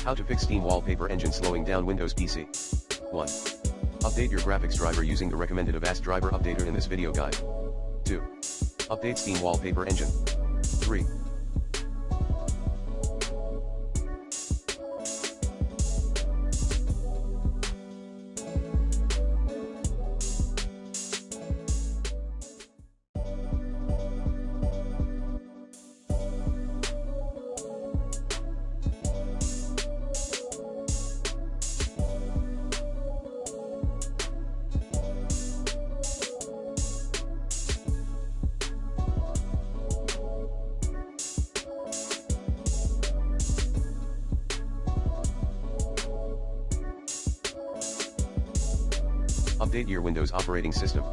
How to fix Steam Wallpaper engine slowing down Windows PC. 1. Update your graphics driver using the recommended Avast driver updater in this video guide. 2. Update Steam Wallpaper engine. 3. Update your Windows operating system.